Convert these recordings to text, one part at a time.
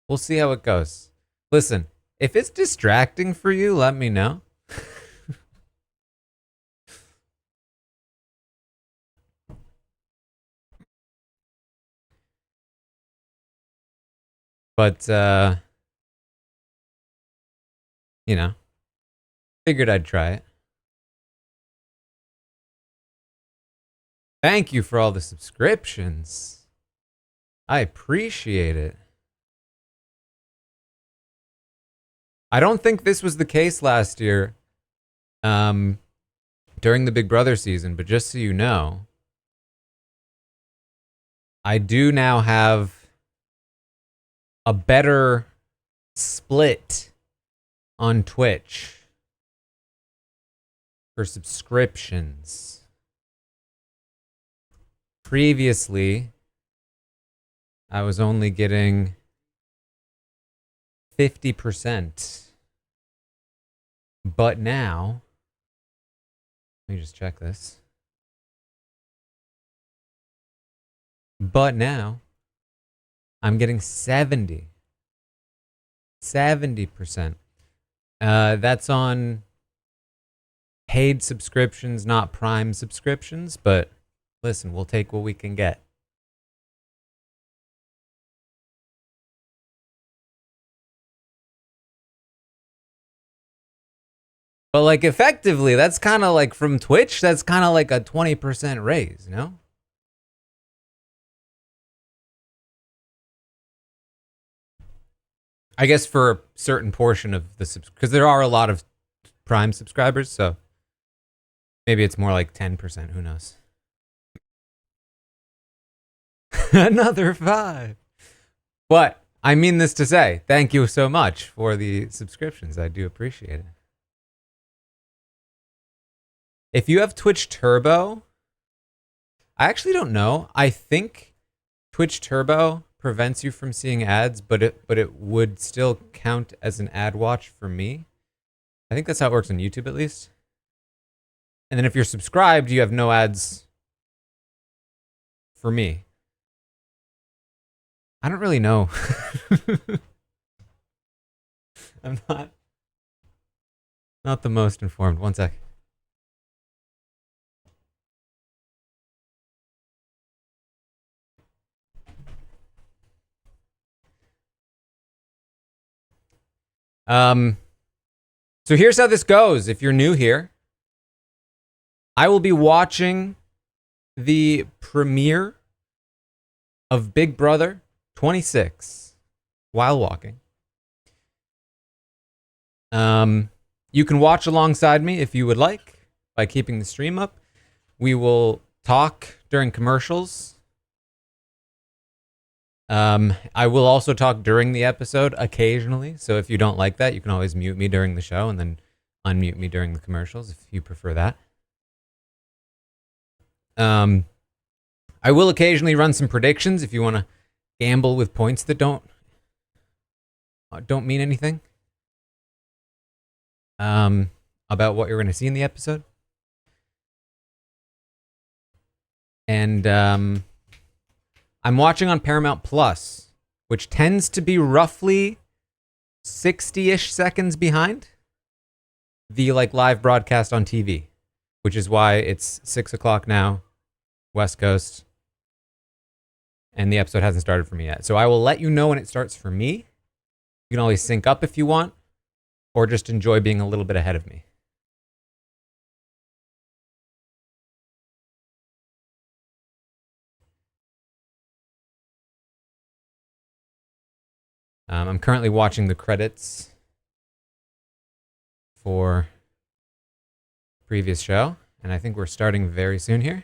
We'll see how it goes. Listen, if it's distracting for you, let me know. But you know, figured I'd try it. Thank you for all the subscriptions. I appreciate it. I don't think this was the case last year during the Big Brother season, but just so you know, I do now have a better split on Twitch for subscriptions. Previously, I was only getting 50%. But now, let me just check this. But now, I'm getting 70%. That's on paid subscriptions, not Prime subscriptions, but listen, we'll take what we can get. But like effectively, that's kind of like from Twitch, that's kind of like a 20% raise, you know? I guess for a certain portion of the because there are a lot of Prime subscribers, so maybe it's more like 10%, who knows. Another 5. But I mean this to say, thank you so much for the subscriptions. I do appreciate it. If you have Twitch Turbo, I actually don't know. I think Twitch Turbo prevents you from seeing ads, but it would still count as an ad watch for me. I think that's how it works on YouTube at least. And then if you're subscribed, you have no ads for me. I don't really know. I'm not the most informed. One sec. So here's how this goes. If you're new here, I will be watching the premiere of Big Brother 26 while walking. You can watch alongside me if you would like by keeping the stream up. We will talk during commercials. I will also talk during the episode occasionally. So if you don't like that, you can always mute me during the show and then unmute me during the commercials if you prefer that. I will occasionally run some predictions if you want to gamble with points that don't mean anything. About what you're going to see in the episode. And I'm watching on Paramount Plus, which tends to be roughly 60-ish seconds behind the like live broadcast on TV, which is why it's 6 o'clock now, West Coast, and the episode hasn't started for me yet. So I will let you know when it starts for me. You can always sync up if you want, or just enjoy being a little bit ahead of me. I'm currently watching the credits for previous show, and I think we're starting very soon here.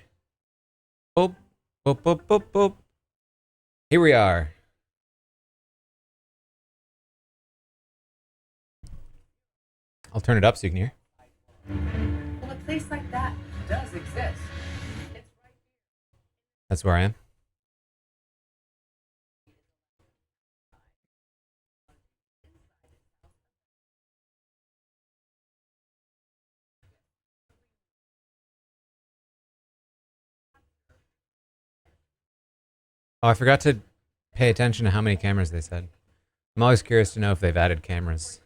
Boop, boop, boop, boop, boop. Here we are. I'll turn it up so you can hear. Well, a place like that does exist. It's right here. That's where I am. Oh, I forgot to pay attention to how many cameras they said. I'm always curious to know if they've added cameras.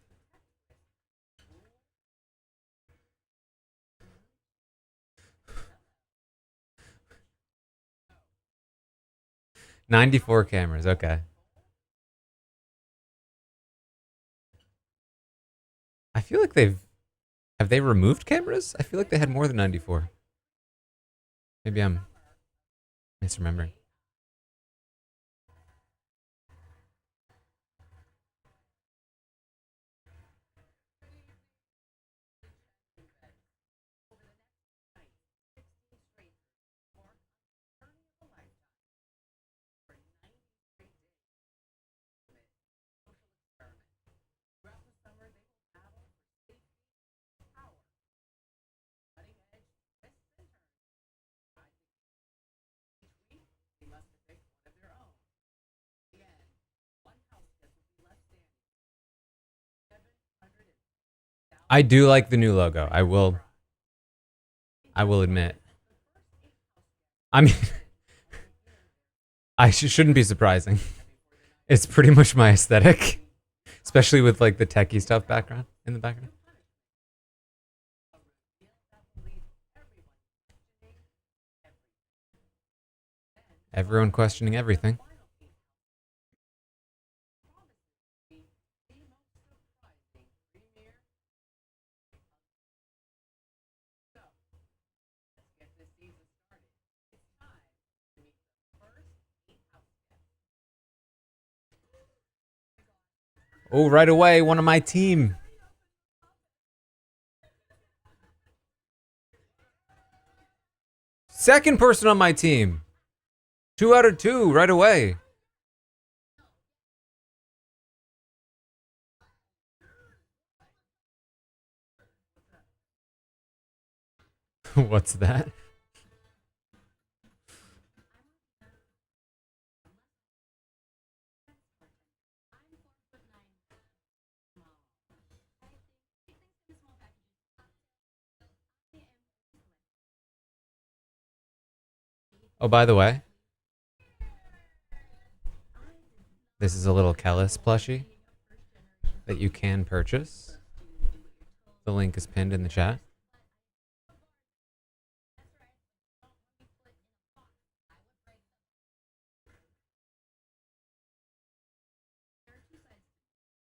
$94 cameras, okay. I feel like have they removed cameras? I feel like they had more than 94. Maybe I'm misremembering. I do like the new logo. I will admit. I mean, shouldn't be surprising. It's pretty much my aesthetic, especially with like the techie stuff background in the background. Everyone questioning everything. Oh, right away, one of my team. Second person on my team. 2 out of 2 right away. What's that? Oh, by the way, this is a little Kellis plushie that you can purchase. The link is pinned in the chat.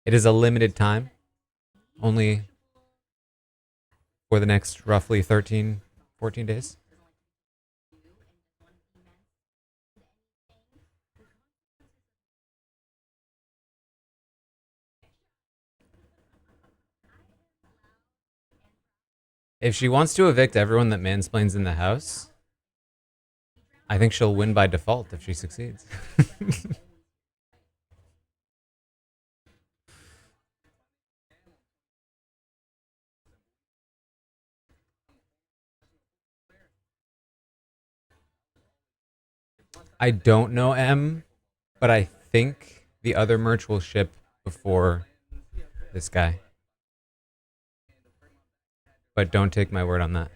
It is a limited time, only for the next roughly 13, 14 days. If she wants to evict everyone that mansplains in the house, I think she'll win by default if she succeeds. I don't know M, but I think the other merch will ship before this guy. But don't take my word on that.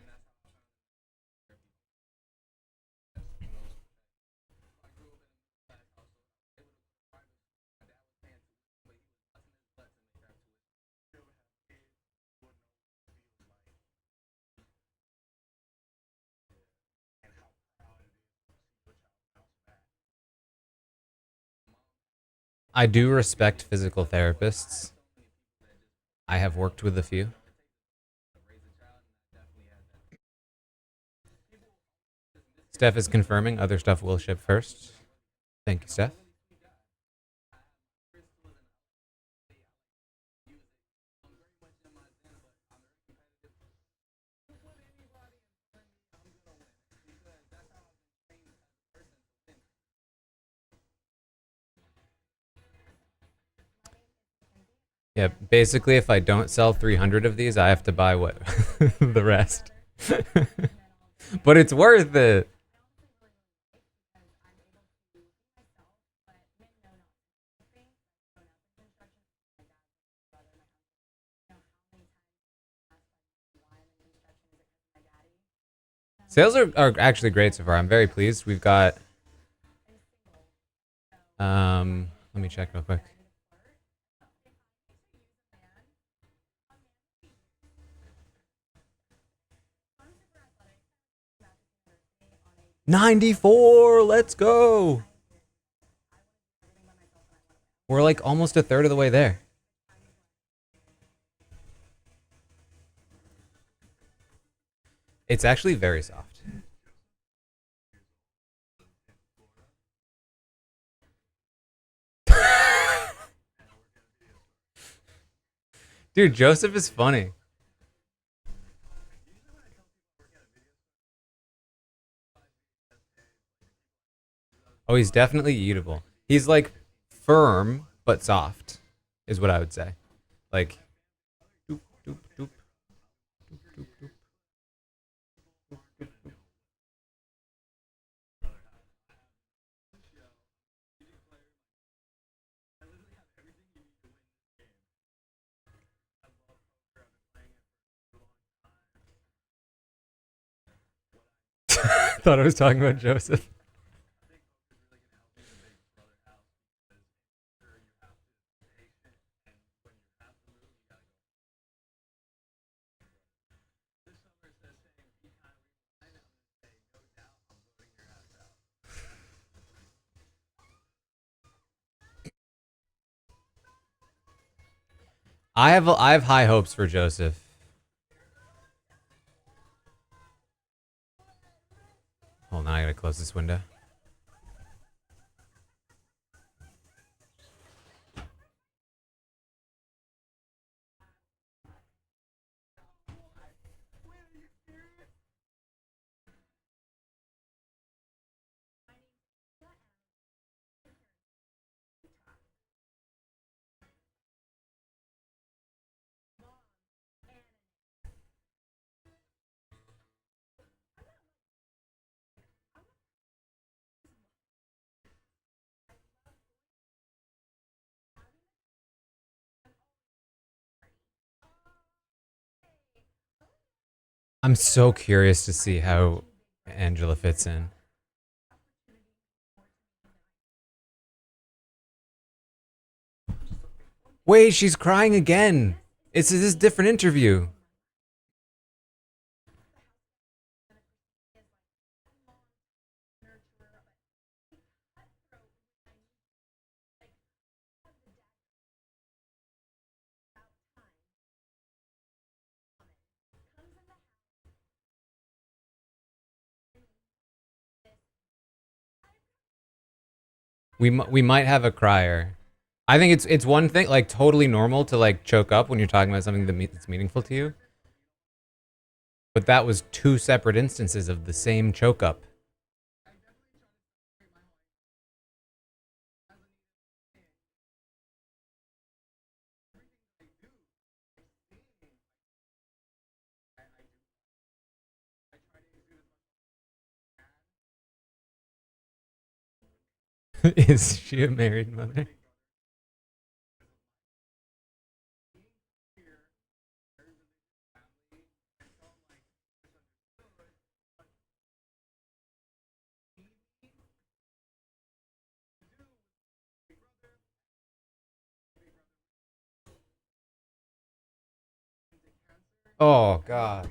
I do respect physical therapists. I have worked with a few. Steph is confirming other stuff will ship first. Thank you, Steph. Yeah, basically, if I don't sell 300 of these, I have to buy what the rest. But it's worth it. Sales are actually great so far. I'm very pleased. We've got let me check real quick. 94. Let's go. We're like almost a third of the way there. It's actually very soft. Dude, Joseph is funny. Oh, he's definitely eatable. He's like firm but soft, is what I would say. Like, doop, doop, doop, doop, doop. Thought I was talking about Joseph. I have high hopes for Joseph. Hold on, I gotta close this window. I'm so curious to see how Angela fits in. Wait, she's crying again. It's this different interview. We might have a crier. I think it's one thing like totally normal to like choke up when you're talking about something that's meaningful to you. But that was two separate instances of the same choke up. Is she a married mother? Oh God.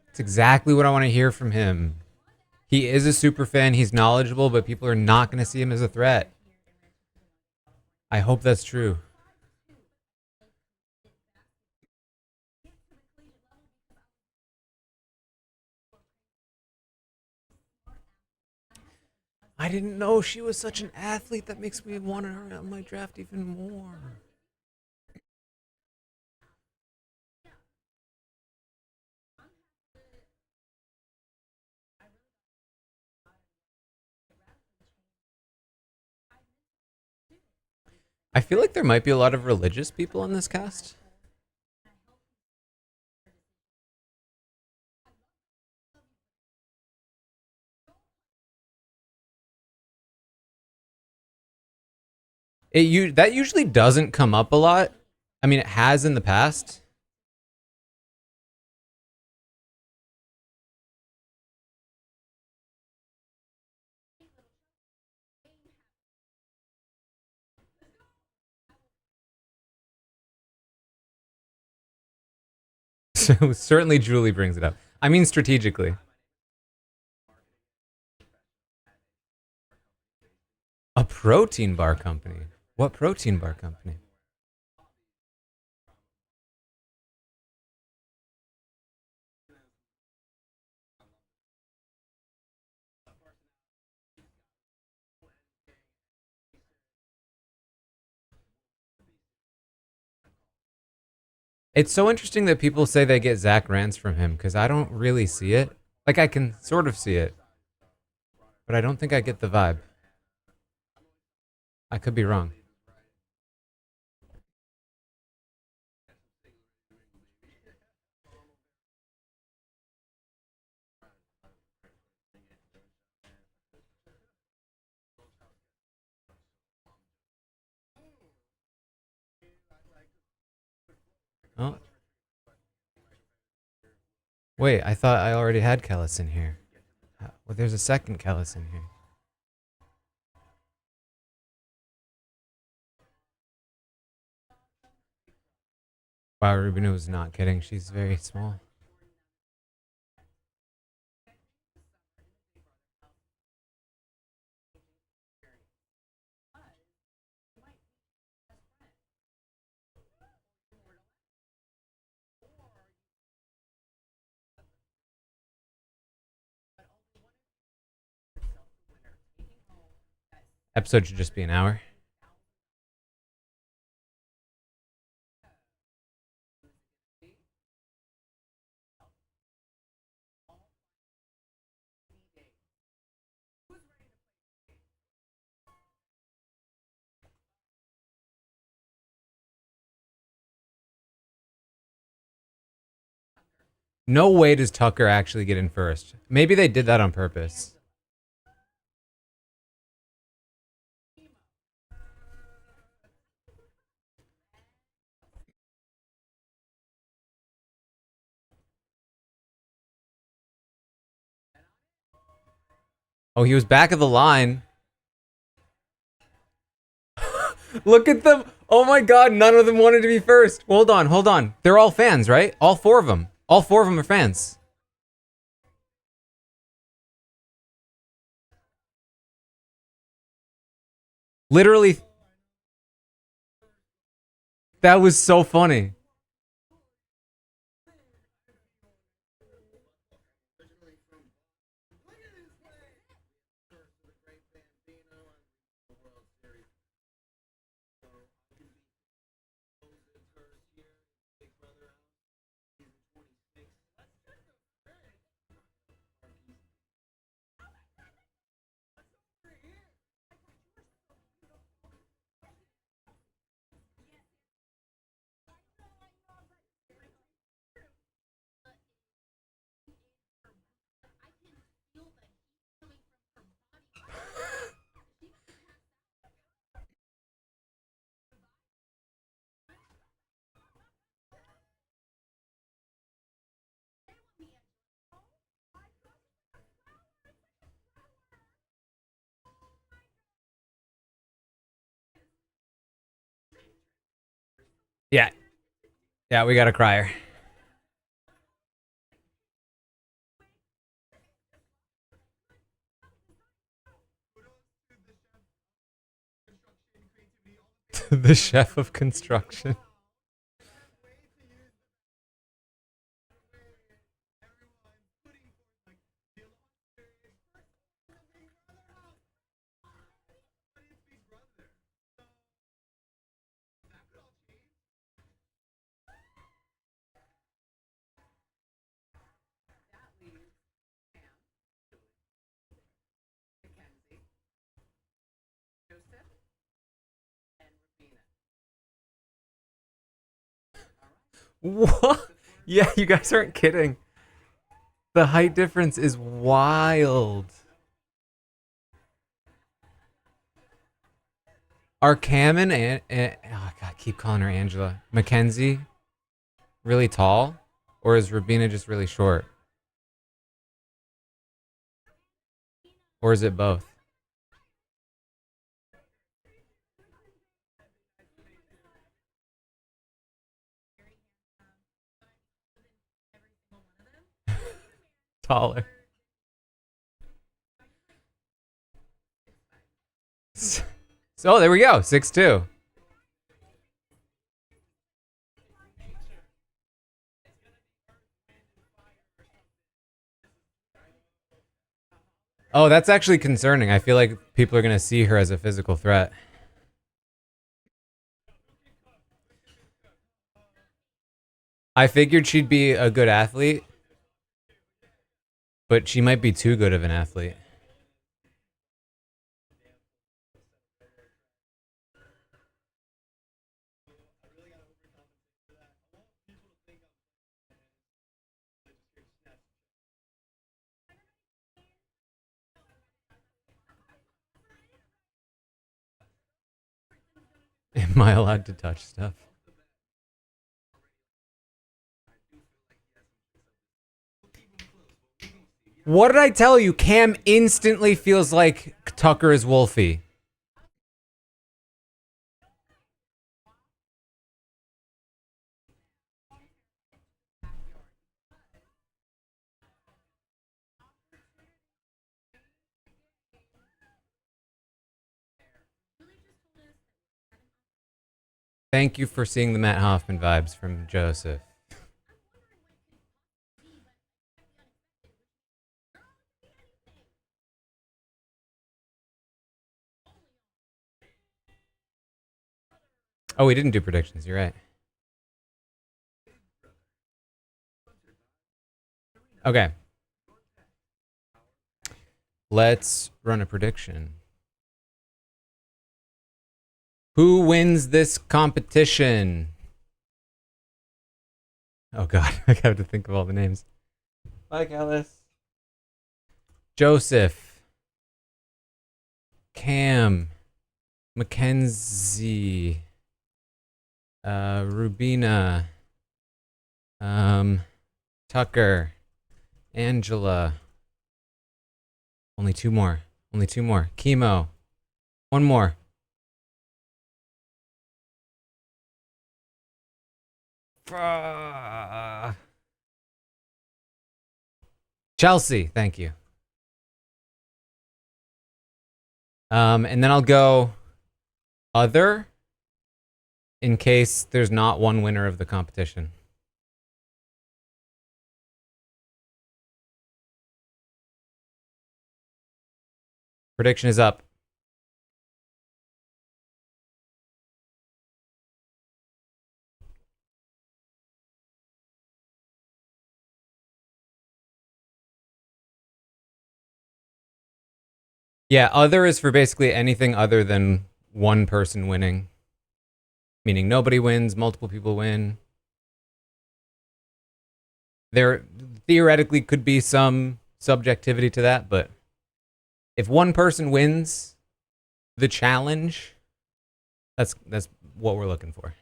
It's exactly what I want to hear from him. He is a super fan. He's knowledgeable, but people are not going to see him as a threat. I hope that's true. I didn't know she was such an athlete. That makes me want her on my draft even more. I feel like there might be a lot of religious people on this cast. That usually doesn't come up a lot. I mean, it has in the past. So certainly Julie brings it up. I mean, strategically. A protein bar company. What protein bar company? It's so interesting that people say they get Zach rants from him because I don't really see it. Like, I can sort of see it, but I don't think I get the vibe. I could be wrong. Oh, wait, I thought I already had Kellis in here. Well, there's a second Kellis in here. Wow, Rubino was not kidding. She's very small. Episode should just be an hour. No way does Tucker actually get in first. Maybe they did that on purpose. Oh, he was back of the line. Look at them. Oh my god, none of them wanted to be first. Hold on, hold on. They're all fans, right? All four of them. All four of them are fans. Literally. That was so funny. Yeah. Yeah, we got a crier. The chef of construction. What? Yeah, you guys aren't kidding. The height difference is wild. Are Cam oh god, I keep calling her Angela. Mackenzie really tall? Or is Rubina just really short? Or is it both? Taller. So there we go. 6'2". Oh, that's actually concerning. I feel like people are going to see her as a physical threat. I figured she'd be a good athlete, but she might be too good of an athlete. Am I allowed to touch stuff? What did I tell you? Cam instantly feels like Tucker is Wolfie. Thank you for seeing the Matt Hoffman vibes from Joseph. Oh, we didn't do predictions. You're right. Okay. Let's run a prediction. Who wins this competition? Oh god, I have to think of all the names. Bye, Alice. Joseph. Cam. Mackenzie. Rubina. Tucker. Angela. Only two more. Only two more. Chemo. One more. Chelsea, thank you. And then I'll go other in case there's not one winner of the competition. Prediction is up. Yeah, other is for basically anything other than one person winning. Meaning nobody wins, multiple people win. There theoretically could be some subjectivity to that, but if one person wins the challenge, that's what we're looking for.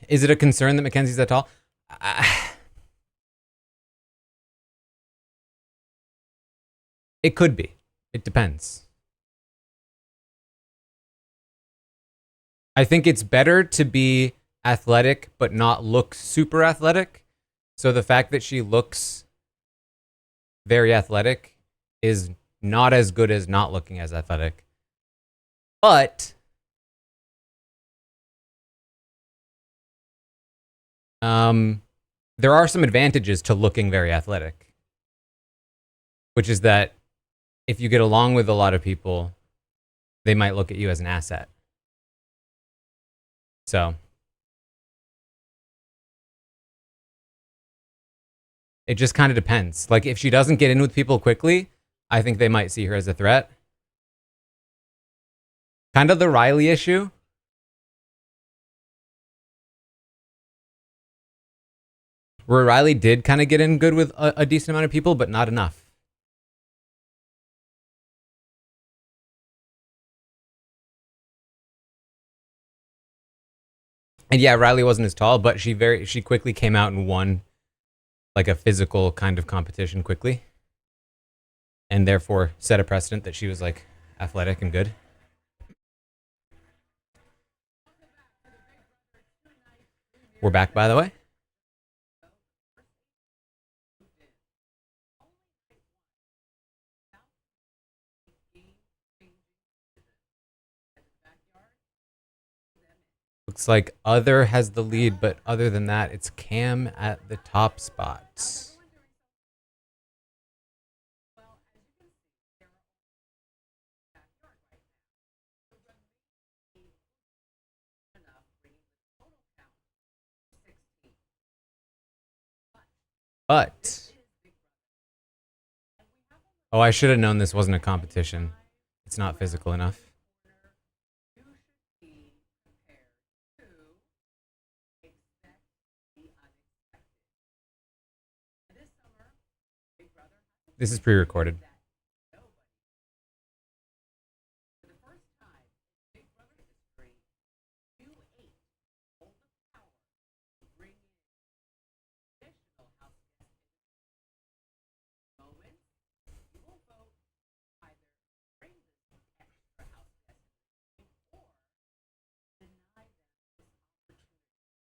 Is it a concern that Mackenzie's that tall? It could be. It depends. I think it's better to be athletic but not look super athletic. So the fact that she looks very athletic is not as good as not looking as athletic. But there are some advantages to looking very athletic, which is that if you get along with a lot of people, they might look at you as an asset. So it just kind of depends. Like if she doesn't get in with people quickly, I think they might see her as a threat. Kind of the Riley issue. Where Riley did kind of get in good with a decent amount of people, but not enough. And yeah, Riley wasn't as tall, but she quickly came out and won like a physical kind of competition quickly, and therefore set a precedent that she was like athletic and good. We're back, by the way. Looks like Other has the lead, but other than that, it's Cam at the top spot. But oh, I should have known this wasn't a competition. It's not physical enough. This is pre-recorded.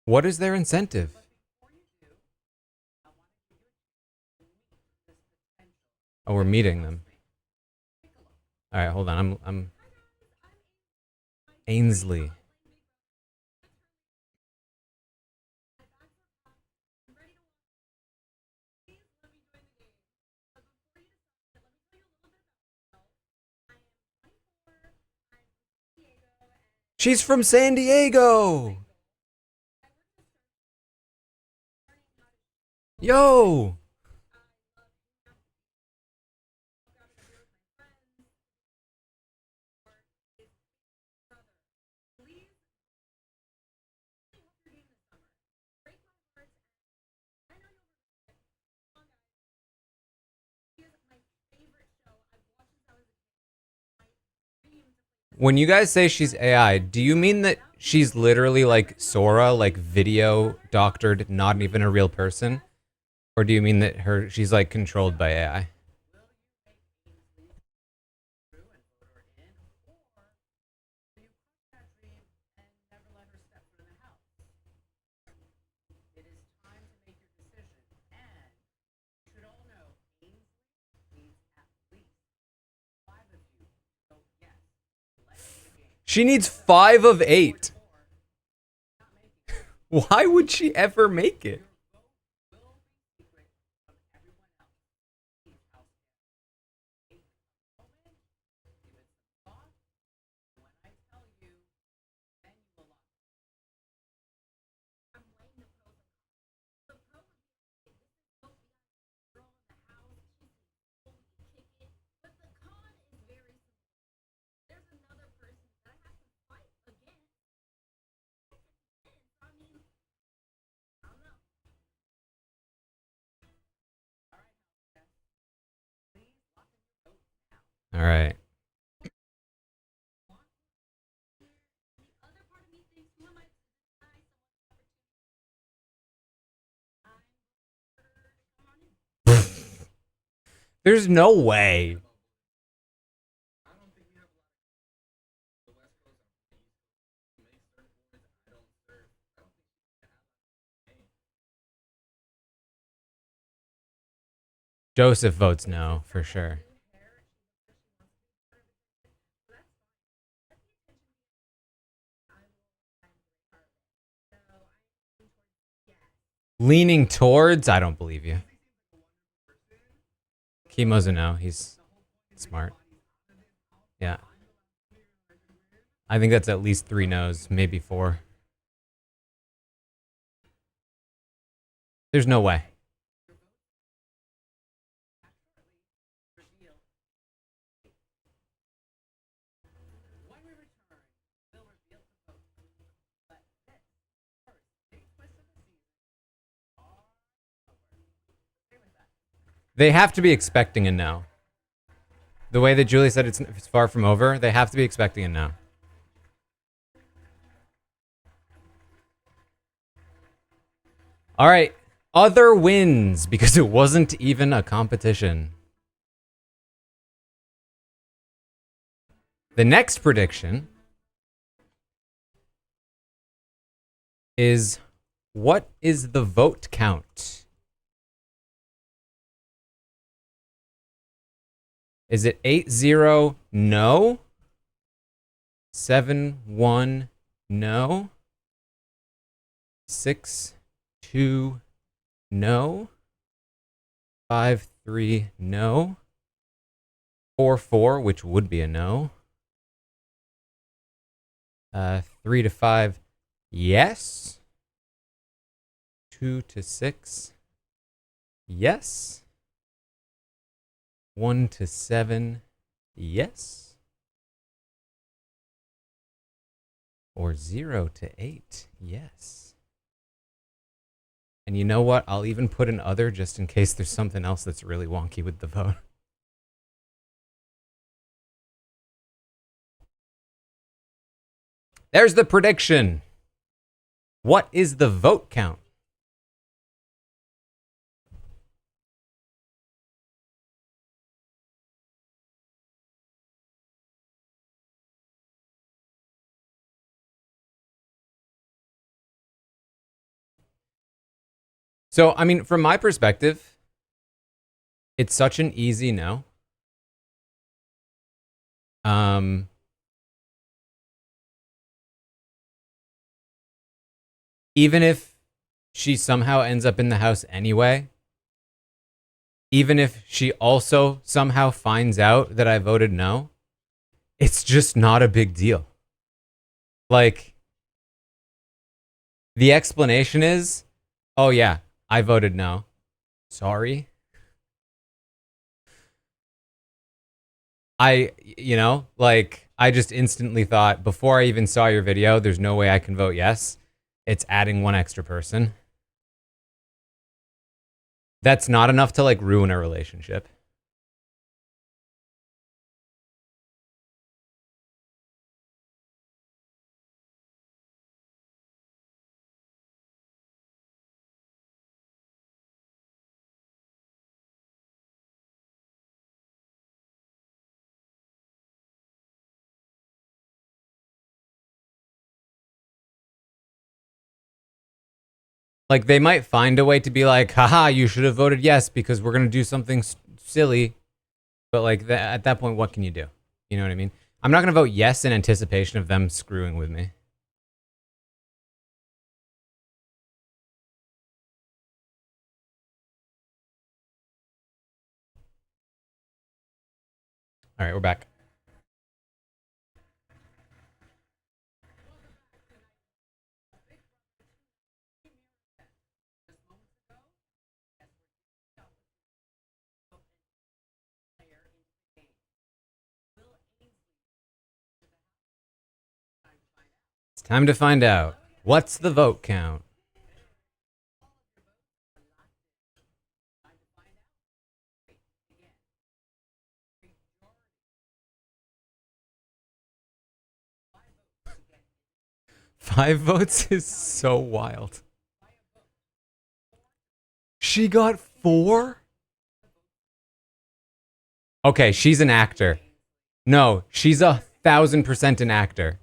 What is their incentive? Oh, we're meeting them. All right, hold on. I'm Ainsley. She's from San Diego. Yo. When you guys say she's AI, do you mean that she's literally like Sora, like video doctored, not even a real person? Or do you mean that she's like controlled by AI? She needs 5 of 8. Why would she ever make it? All right. There's no way. Joseph votes no, for sure. Leaning towards, I don't believe you. Chemo's a no. He's smart. Yeah. I think that's at least 3 no's, maybe 4. There's no way. They have to be expecting a no. The way that Julie said it's far from over, they have to be expecting a no. All right. Other wins because it wasn't even a competition. The next prediction is, what is the vote count? Is it 8-0 no? 7-1 no? 6-2 no? 5-3 no? 4-4, which would be a no? 3-5 yes? 2-6 yes? 1-7 yes? Or 0-8 yes? And you know what? I'll even put an other just in case there's something else that's really wonky with the vote. There's the prediction. What is the vote count? So, I mean, from my perspective, it's such an easy no. Even if she somehow ends up in the house anyway, even if she also somehow finds out that I voted no, it's just not a big deal. Like, the explanation is, oh yeah, I voted no. Sorry. I just instantly thought, before I even saw your video, there's no way I can vote yes. It's adding one extra person. That's not enough to like ruin a relationship. Like, they might find a way to be like, haha, you should have voted yes because we're going to do something silly. But like at that point, what can you do? You know what I mean? I'm not going to vote yes in anticipation of them screwing with me. All right, we're back. It's time to find out. What's the vote count? Five votes is so wild. She got 4? Okay, she's an actor. No, she's 1,000% an actor.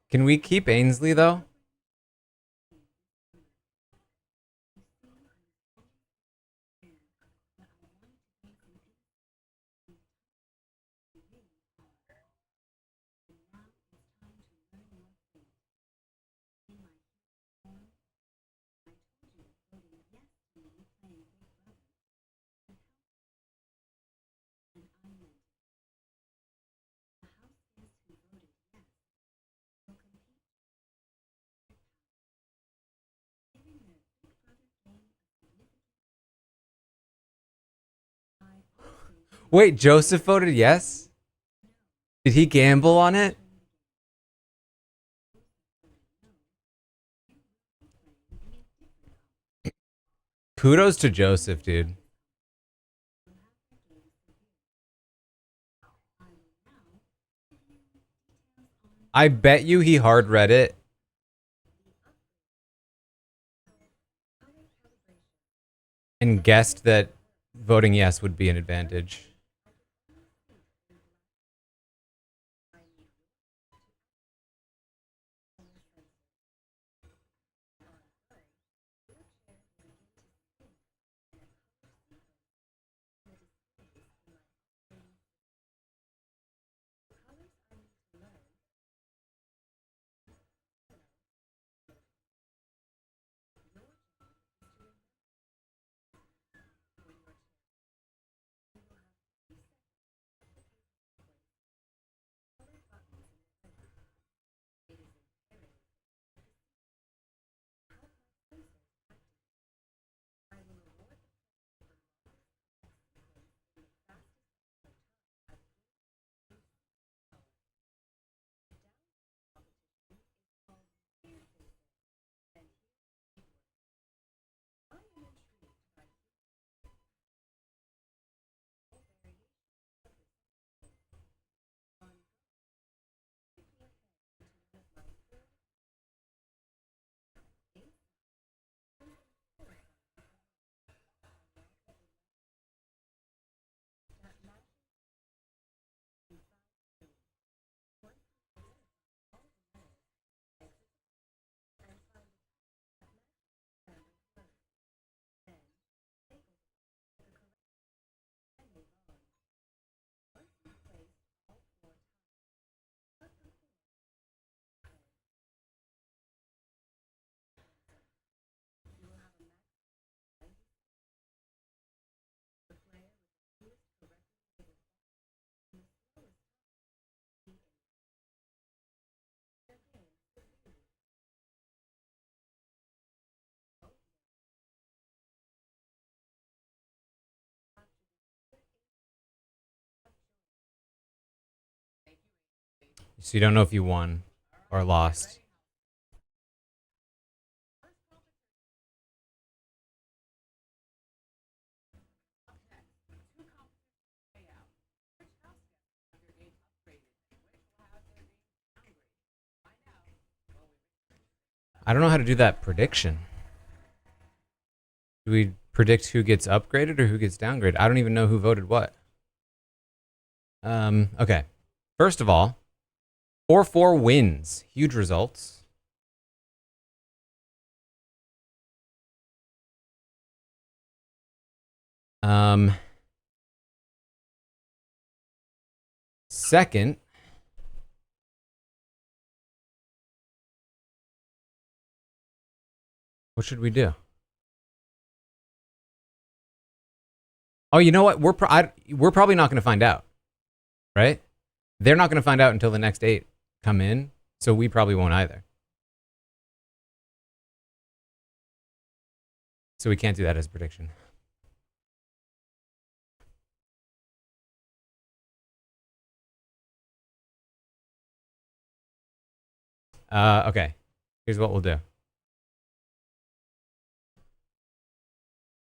Can we keep Ainsley though? Wait, Joseph voted yes? Did he gamble on it? Kudos to Joseph, dude. I bet you he hard read it and guessed that voting yes would be an advantage. So you don't know if you won or lost. I don't know how to do that prediction. Do we predict who gets upgraded or who gets downgraded? I don't even know who voted what. Okay. First of all, 4-4 wins. Huge results. Second, what should we do? Oh, you know what? We're probably not going to find out, right? They're not going to find out until the next 8 come in, so we probably won't either. So we can't do that as a prediction. Okay. Here's what we'll do.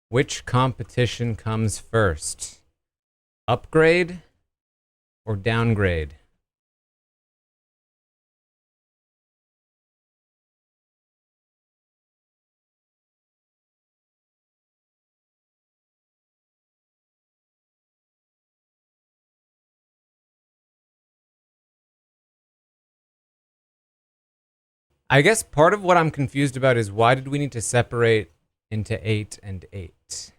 Which competition comes first? Upgrade or downgrade? I guess part of what I'm confused about is why did we need to separate into 8 and 8?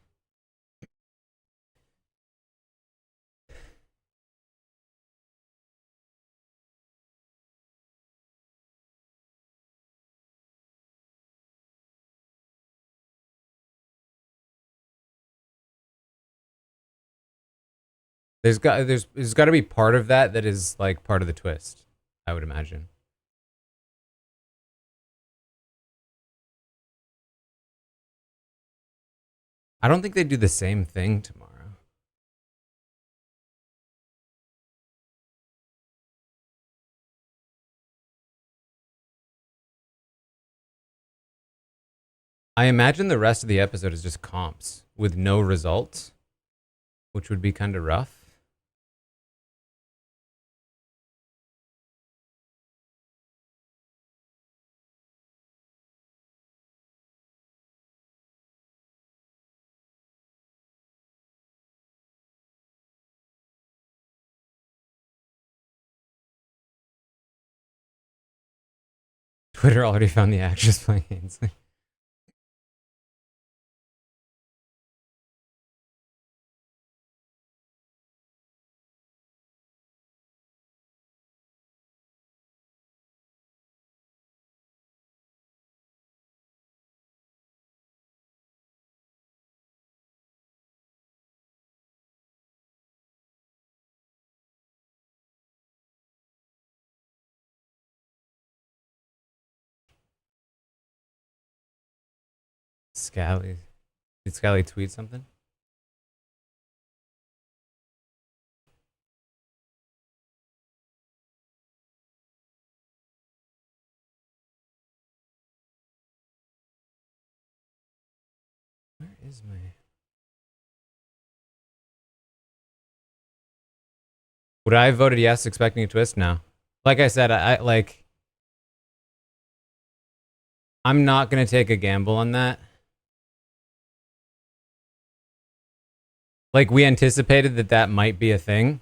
There's got to be part of that is like part of the twist, I would imagine. I don't think they do the same thing tomorrow. I imagine the rest of the episode is just comps with no results, which would be kind of rough. Twitter already found the actress playing Ainsley. Scally. Did Scally tweet something? Where is my... Would I have voted yes expecting a twist? No. Like I said, I like... I'm not going to take a gamble on that. Like, we anticipated that that might be a thing.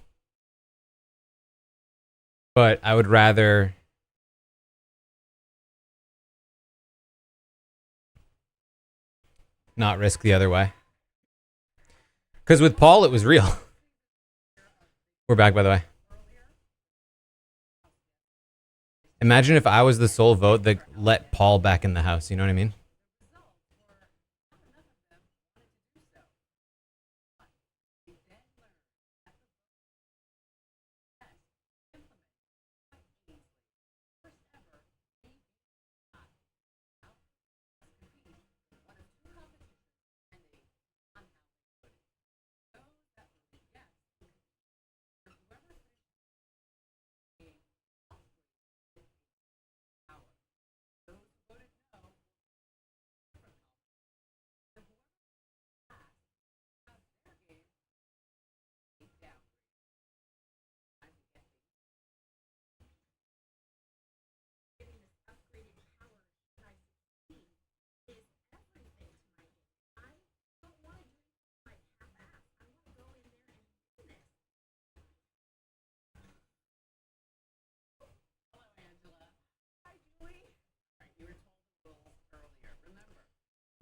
But I would rather... not risk the other way. Because with Paul, it was real. We're back, by the way. Imagine if I was the sole vote that let Paul back in the house. You know what I mean?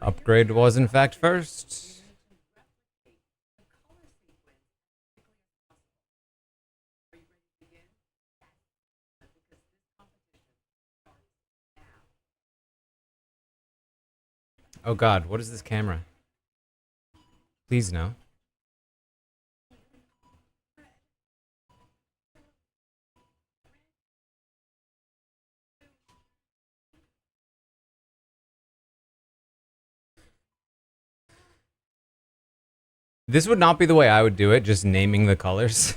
Upgrade was in fact first. Oh god, what is this camera? Please no. This would not be the way I would do it, just naming the colors.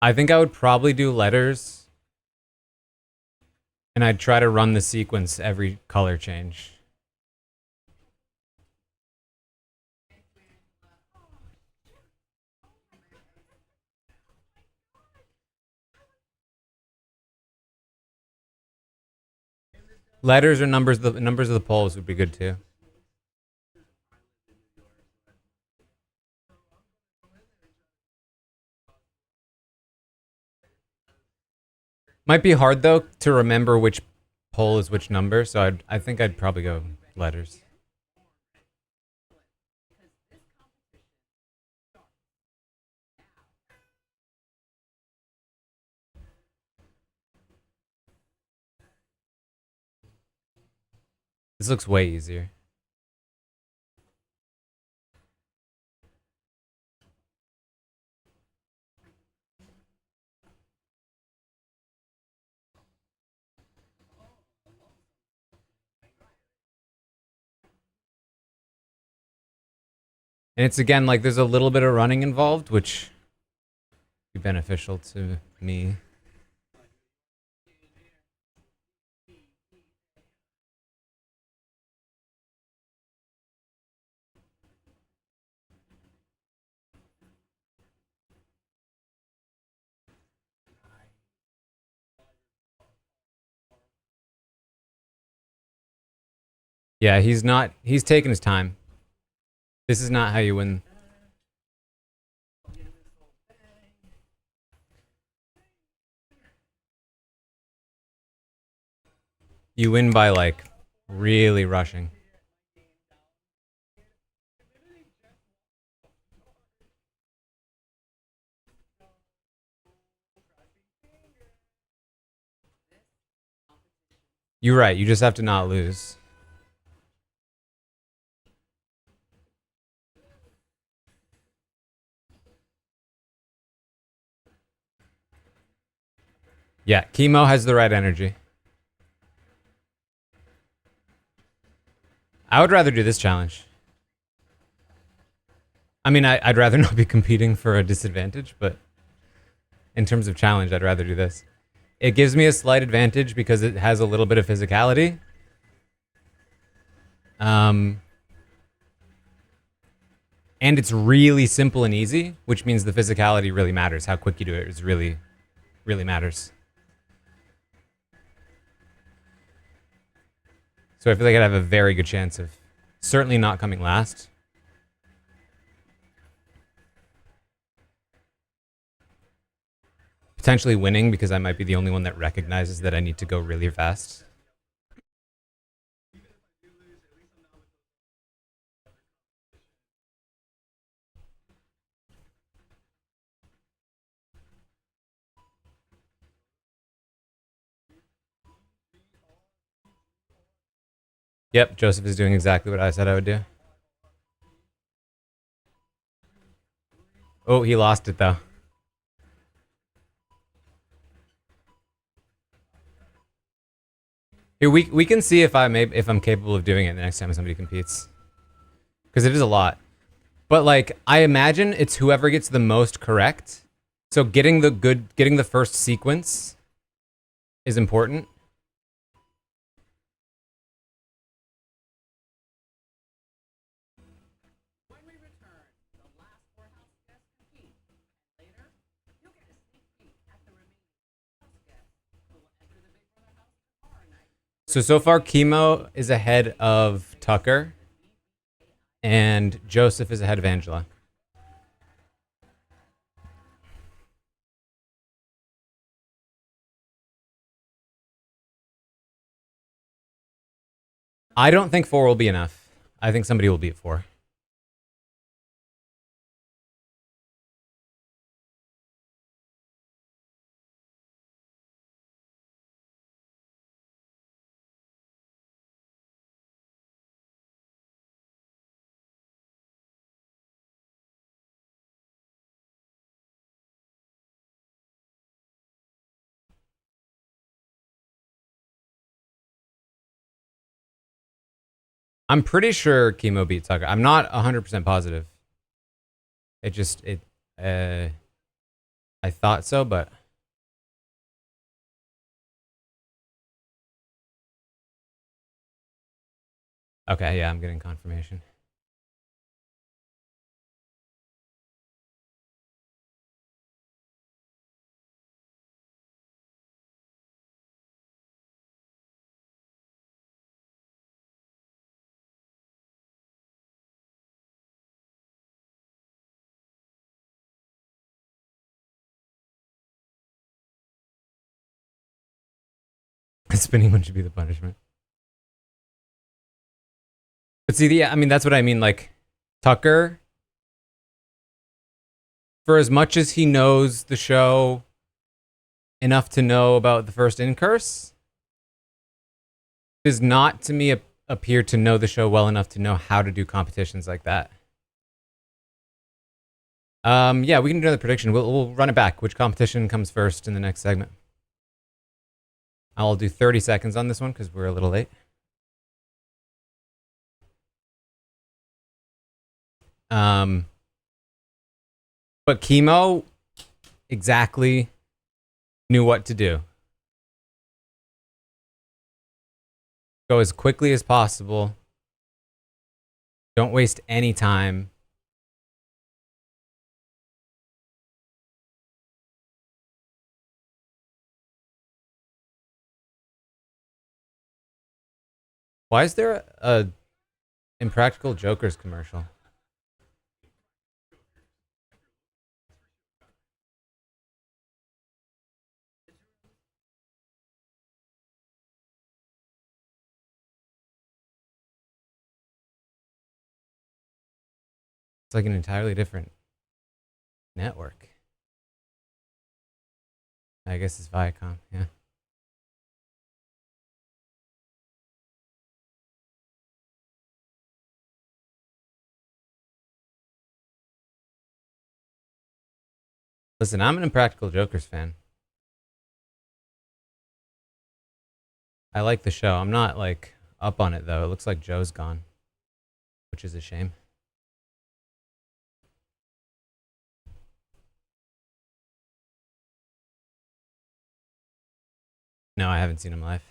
I think I would probably do letters. And I'd try to run the sequence every color change. Letters or numbers, the numbers of the polls would be good too. Might be hard though to remember which poll is which number, so I think I'd probably go letters. This looks way easier. And it's again like there's a little bit of running involved, which would be beneficial to me. Yeah, he's taking his time. This is not how you win. You win by like really rushing. You're right. You just have to not lose. Yeah, chemo has the right energy. I would rather do this challenge. I mean, I'd rather not be competing for a disadvantage, but in terms of challenge, I'd rather do this. It gives me a slight advantage because it has a little bit of physicality. And it's really simple and easy, which means the physicality really matters. How quick you do it is really, really matters. So I feel like I'd have a very good chance of certainly not coming last. Potentially winning because I might be the only one that recognizes that I need to go really fast. Yep, Joseph is doing exactly what I said I would do. Oh, he lost it though. Here, we can see if I'm capable of doing it the next time somebody competes, because it is a lot. But like I imagine it's whoever gets the most correct. So getting the first sequence is important. When we return, the last four house guests compete. And later, you'll get a sneak peek at the remaining house guests who will enter the Big Brother house tomorrow night. So far, Chemo is ahead of Tucker, and Joseph is ahead of Angela. I don't think 4 will be enough. I think somebody will be at 4. I'm pretty sure Chemo beat Tucker. I'm not 100% positive. I thought so, but okay, yeah, I'm getting confirmation. Spinning one should be the punishment. But see, I mean, that's what I mean. Like, Tucker, for as much as he knows the show enough to know about the first in curse, does not to me appear to know the show well enough to know how to do competitions like that. Yeah, we can do another prediction. We'll run it back. Which competition comes first in the next segment? I'll do 30 seconds on this one because we're a little late. Um, but chemo exactly knew what to do. Go as quickly as possible. Don't waste any time. Why is there a Impractical Jokers commercial? It's like an entirely different network. I guess it's Viacom, yeah. Listen, I'm an Impractical Jokers fan. I like the show. I'm not like up on it though. It looks like Joe's gone, which is a shame. No, I haven't seen him live.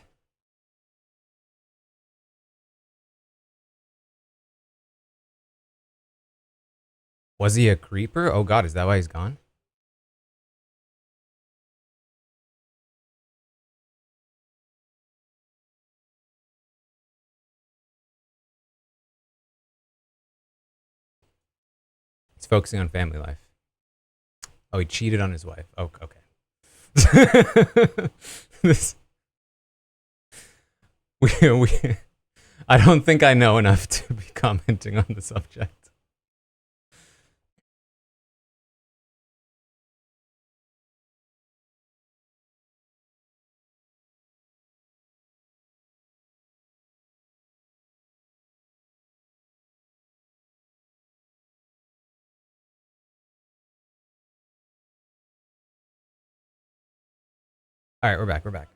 Was he a creeper? Oh god, is that why he's gone? He's focusing on family life. Oh, he cheated on his wife. Oh, okay. this, we, I don't think I know enough to be commenting on the subject. All right, we're back. We're back.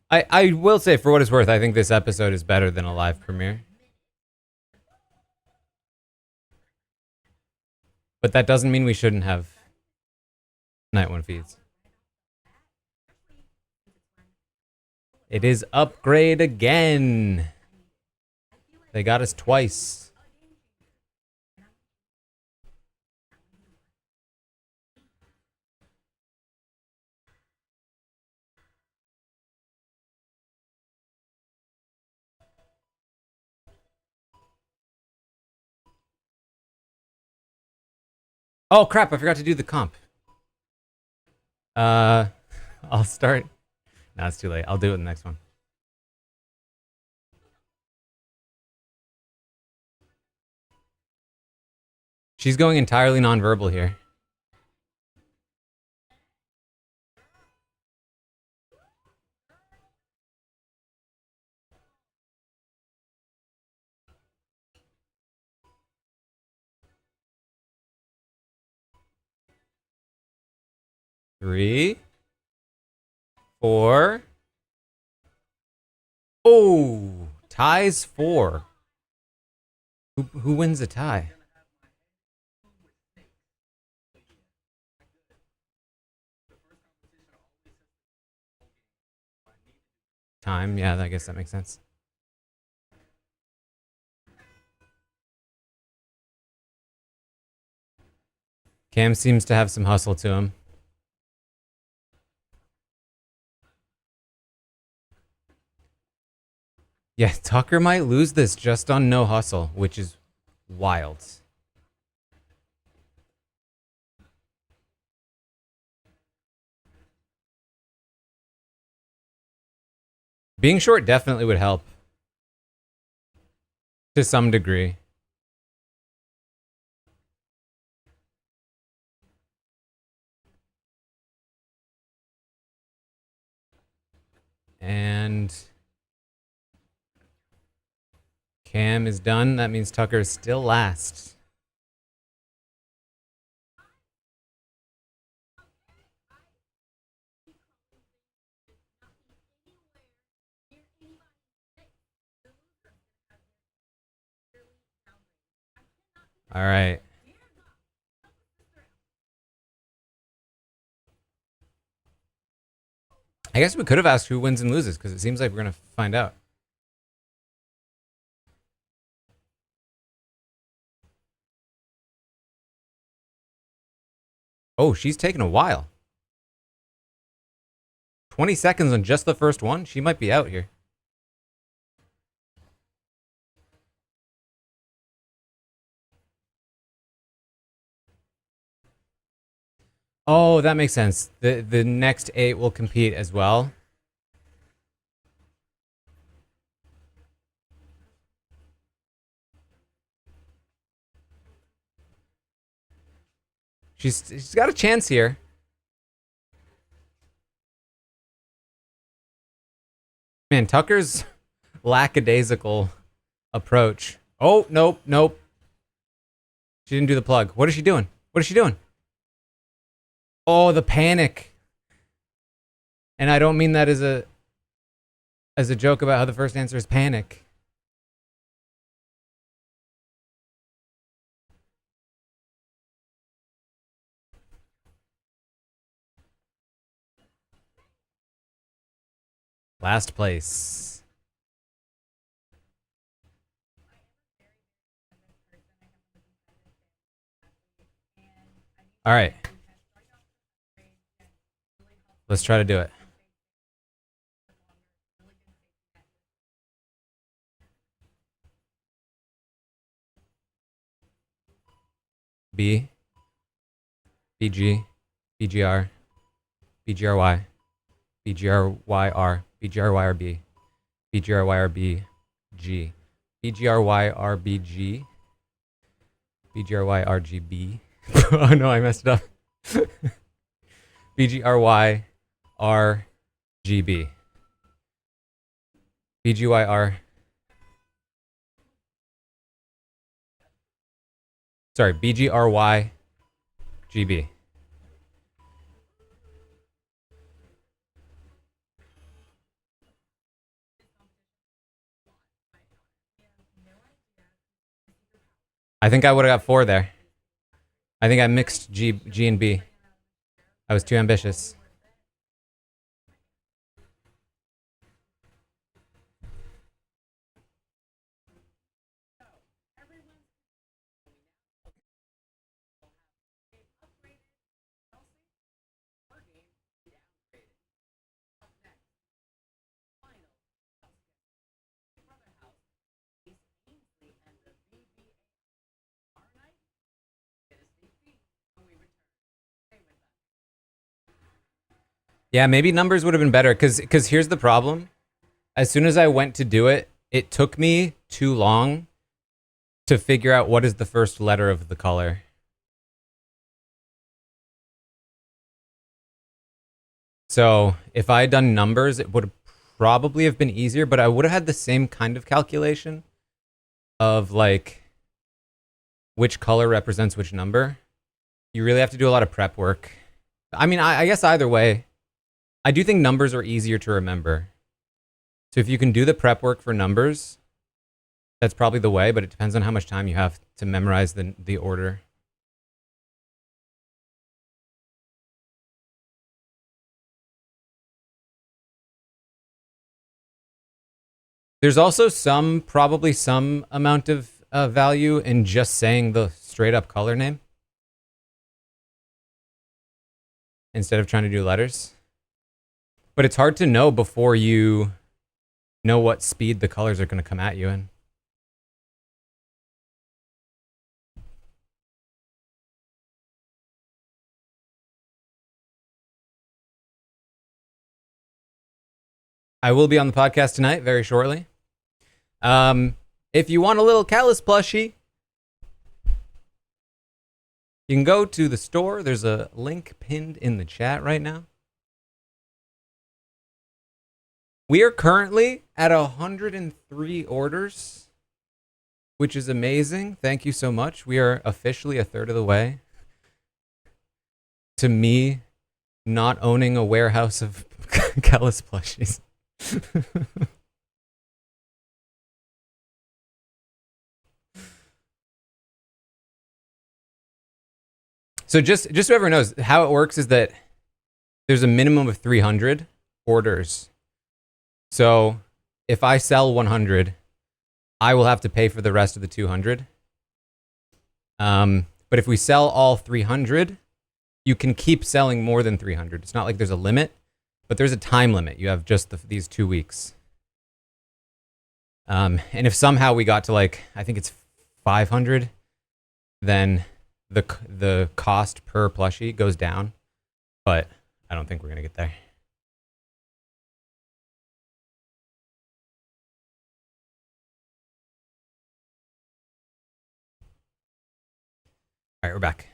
I will say, for what it's worth, I think this episode is better than a live premiere. But that doesn't mean we shouldn't have night one feeds. It is upgrade again. They got us twice. Oh crap, I forgot to do the comp. I'll start. No, it's too late. I'll do it in the next one. She's going entirely nonverbal here. Three, four. Oh, ties four. Who wins a tie? Time. Yeah, I guess that makes sense. Cam seems to have some hustle to him. Yeah, Tucker might lose this just on no hustle, which is wild. Being short definitely would help to some degree. And Cam is done. That means Tucker is still last. All right. I guess we could have asked who wins and loses because it seems like we're going to find out. Oh, she's taking a while. 20 seconds on just the first one? She might be out here. Oh, that makes sense. The next 8 will compete as well. She's got a chance here. Man, Tucker's lackadaisical approach. Oh, nope. She didn't do the plug. What is she doing? What is she doing? Oh, the panic. And I don't mean that as a joke about how the first answer is panic. Last place. All right. Let's try to do it. B, BG, BGR, BGRY, BGRYR, BGRYRB, BGRYRB, G, BGRYRBG, BGRYRGB. Oh no, I messed it up. BGRYRGB. BGYR. Sorry, BGRYGB. I think I would have got 4 there. I think I mixed G and B. I was too ambitious. Yeah, maybe numbers would have been better because here's the problem. As soon as I went to do it, it took me too long to figure out what is the first letter of the color. So if I had done numbers, it would probably have been easier, but I would have had the same kind of calculation of like which color represents which number. You really have to do a lot of prep work. I mean, I guess either way, I do think numbers are easier to remember. So if you can do the prep work for numbers, that's probably the way, but it depends on how much time you have to memorize the order. There's also probably some amount of value in just saying the straight up color name instead of trying to do letters. But it's hard to know before you know what speed the colors are going to come at you in. I will be on the podcast tonight very shortly. If you want a little Callus plushie, you can go to the store. There's a link pinned in the chat right now. We are currently at 103 orders. which is amazing. Thank you so much. We are officially a third of the way to me not owning a warehouse of Kellis plushies. So just so everyone knows, how it works is that there's a minimum of 300 orders. So if I sell 100, I will have to pay for the rest of the 200. But if we sell all 300, you can keep selling more than 300. It's not like there's a limit, but there's a time limit. You have just these 2 weeks. And if somehow we got to like, I think it's 500, then the cost per plushie goes down. But I don't think we're gonna get there. All right, we're back.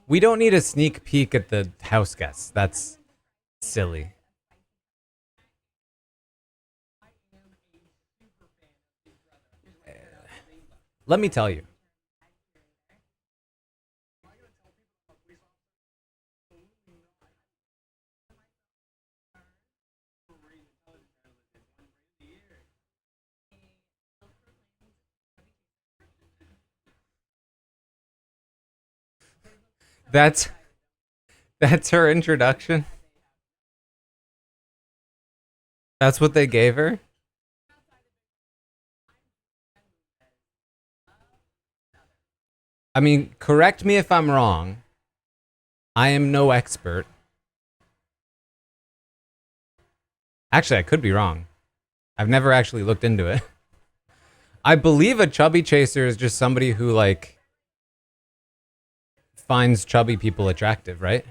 We don't need a sneak peek at the house guests. That's silly. Let me tell you. That's her introduction. That's what they gave her. I mean, correct me if I'm wrong. I am no expert. Actually, I could be wrong. I've never actually looked into it. I believe a chubby chaser is just somebody who like finds chubby people attractive, right?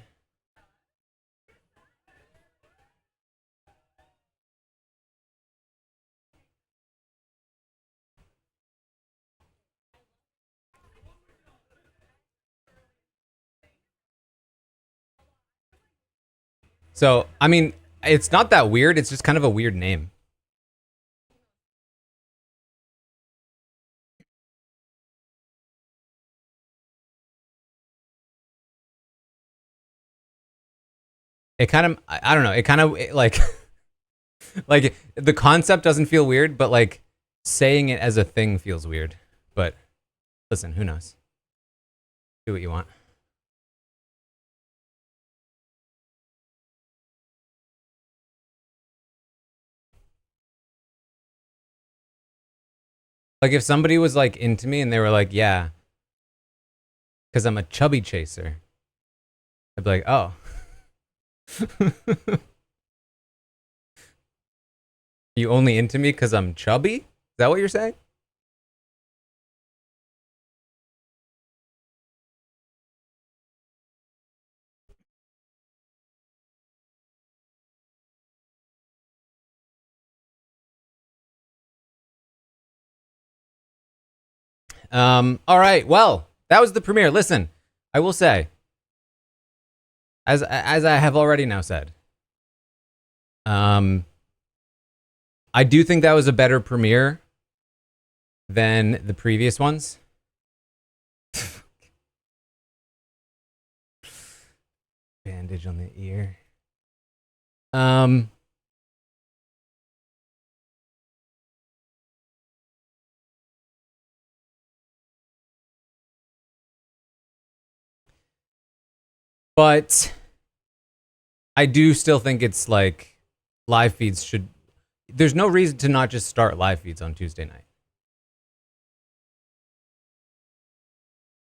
So, I mean, it's not that weird. It's just kind of a weird name. It kind of, I don't know. It kind of like, like the concept doesn't feel weird, but like saying it as a thing feels weird. But listen, who knows? Do what you want. Like if somebody was like into me and they were like, yeah, because I'm a chubby chaser, I'd be like, oh. You only into me because I'm chubby? Is that what you're saying? All right. Well, that was the premiere. Listen, I will say, as I have already now said, I do think that was a better premiere than the previous ones. Bandage on the ear. But I do still think it's like live feeds should. There's no reason to not just start live feeds on Tuesday night.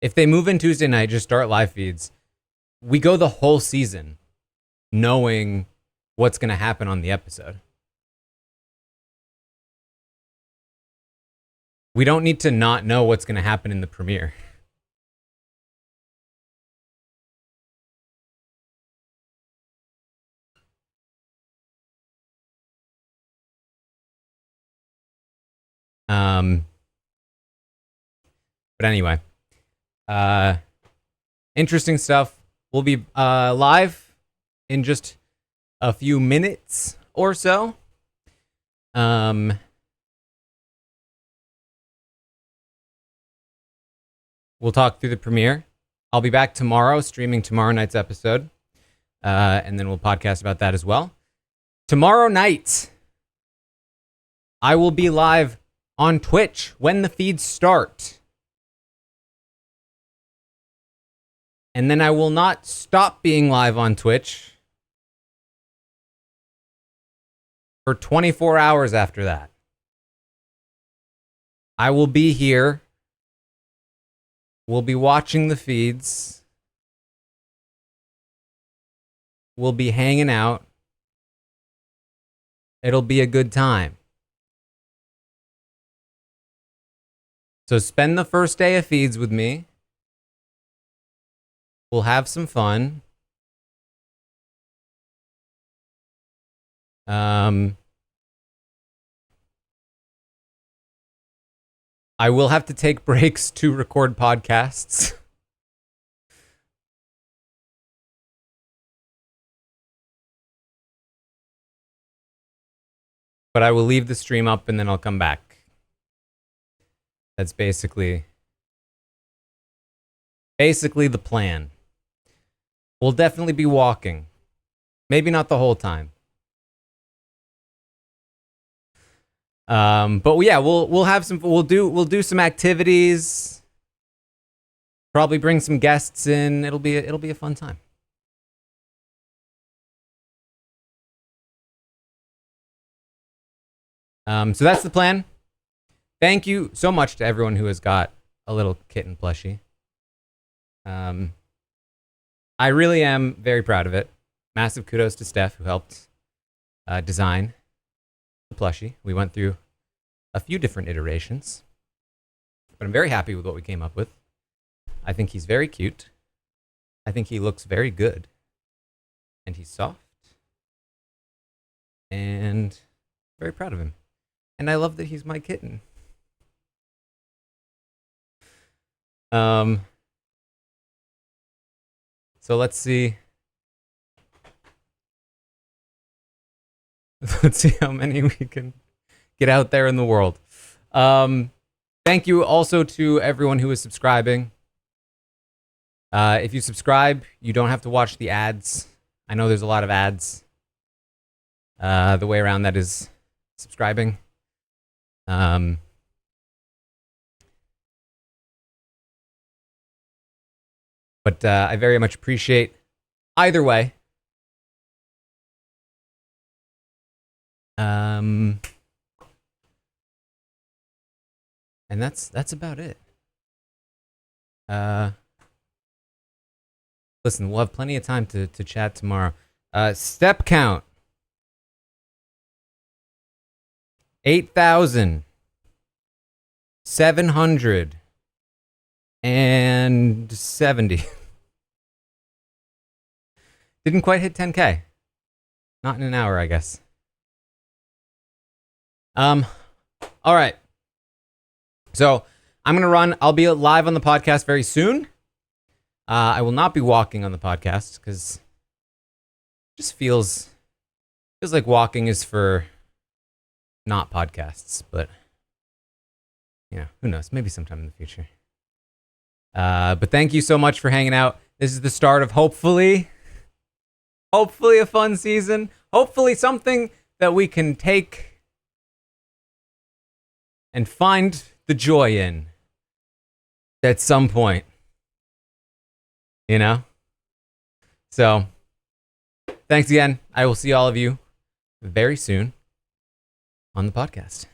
If they move in Tuesday night, just start live feeds. We go the whole season knowing what's going to happen on the episode. We don't need to not know what's going to happen in the premiere. But anyway, interesting stuff. We'll be live in just a few minutes or so. We'll talk through the premiere. I'll be back tomorrow, streaming tomorrow night's episode. And then we'll podcast about that as well. Tomorrow night, I will be live on Twitch when the feeds start. And then I will not stop being live on Twitch for 24 hours after that. I will be here. We'll be watching the feeds. We'll be hanging out. It'll be a good time. So spend the first day of feeds with me. We'll have some fun. I will have to take breaks to record podcasts. But I will leave the stream up and then I'll come back. That's basically the plan. We'll definitely be walking. Maybe not the whole time. But yeah, we'll have some. We'll do some activities. Probably bring some guests in. It'll be a fun time. So that's the plan. Thank you so much to everyone who has got a little kitten plushie. I really am very proud of it. Massive kudos to Steph who helped design the plushie. We went through a few different iterations, but I'm very happy with what we came up with. I think he's very cute. I think he looks very good. And he's soft. And very proud of him. And I love that he's my kitten. So let's see. Let's see how many we can get out there in the world. Thank you also to everyone who is subscribing. If you subscribe, you don't have to watch the ads. I know there's a lot of ads. The way around that is subscribing. But I very much appreciate either way. And that's about it. Listen, we'll have plenty of time to chat tomorrow. Step count. 8,770. Didn't quite hit 10K. Not in an hour, I guess. All right. So I'm going to run. I'll be live on the podcast very soon. I will not be walking on the podcast because it just feels like walking is for not podcasts, but you know, who knows? Maybe sometime in the future. But thank you so much for hanging out. This is the start of hopefully a fun season. Hopefully something that we can take and find the joy in at some point. You know? So, thanks again. I will see all of you very soon on the podcast.